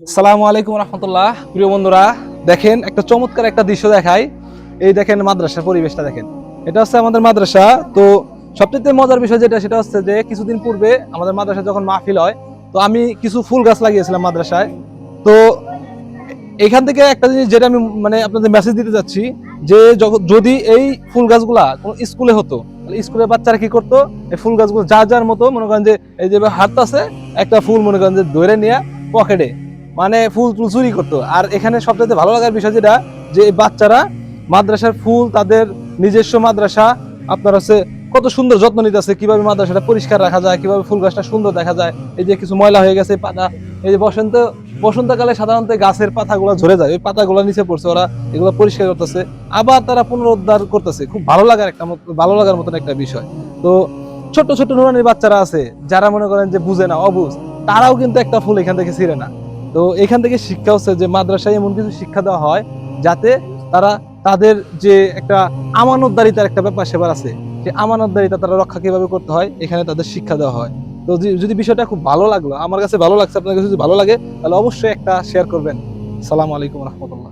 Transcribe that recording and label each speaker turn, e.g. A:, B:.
A: আসসালামু আলাইকুম রহমতুল্লাহ। প্রিয় বন্ধুরা, দেখেন একটা চমৎকার একটা দৃশ্য দেখাই। এই দেখেন মাদ্রাসার পরিবেশটা দেখেন। এটা হচ্ছে আমাদের মাদ্রাসা। তো সবচেয়ে মজার বিষয় যেটা, সেটা হচ্ছে যে কিছুদিন পূর্বে আমাদের মাদ্রাসায় যখন মাহফিল হয়, তো আমি কিছু ফুল গাছ লাগিয়েছিলাম মাদ্রাসায়। তো এখান থেকে একটা জিনিস যেটা আমি মানে আপনাদের মেসেজ দিতে যাচ্ছি, যে যদি এই ফুল গাছগুলা কোনো স্কুলে হতো, তাহলে স্কুলের বাচ্চারা কি করতো, এই ফুল গাছগুলো যার যার মতো মনে করেন যে এই যে হাত আছে একটা ফুল মনে করেন যে ধরে নিয়ে পকেটে মানে ফুল টুল চুরি করতো। আর এখানে সবচেয়ে ভালো লাগার বিষয় যেটা, যে এই বাচ্চারা মাদ্রাসার ফুল, তাদের নিজস্ব মাদ্রাসা, আপনার হচ্ছে কত সুন্দর যত্ন নিতেছে, কিভাবে মাদ্রাসাটা পরিষ্কার রাখা যায়, কিভাবে ফুল গাছটা সুন্দর দেখা যায়। এই যে কিছু ময়লা হয়ে গেছে পাতা, এই যে বসন্তকালে সাধারণত গাছের পাতাগুলো ঝরে যায়, ওই পাতাগুলো নিচে পড়ছে, ওরা এগুলো পরিষ্কার করতেছে, আবার তারা পুনরুদ্ধার করতেছে। খুব ভালো লাগার মতন একটা বিষয়। তো ছোট ছোট নুরানির বাচ্চারা আছে, যারা মনে করেন যে বুঝে না, অবুঝ, তারাও কিন্তু একটা ফুল এখান থেকে ছিঁড়ে না। তো এখান থেকে শিক্ষা হচ্ছে যে মাদ্রাসায় এমন কিছু শিক্ষা দেওয়া হয় যাতে তারা তাদের যে একটা আমানতদারিতার একটা ব্যাপার সেবার আছে, সেই আমানতদারিতা তারা রক্ষা কিভাবে করতে হয়, এখানে তাদের শিক্ষা দেওয়া হয়। তো যদি বিষয়টা খুব ভালো লাগলো, আমার কাছে ভালো লাগছে, আপনার কাছে যদি ভালো লাগে তাহলে অবশ্যই একটা শেয়ার করবেন। সালাম আলাইকুম রহমতুল্লাহ।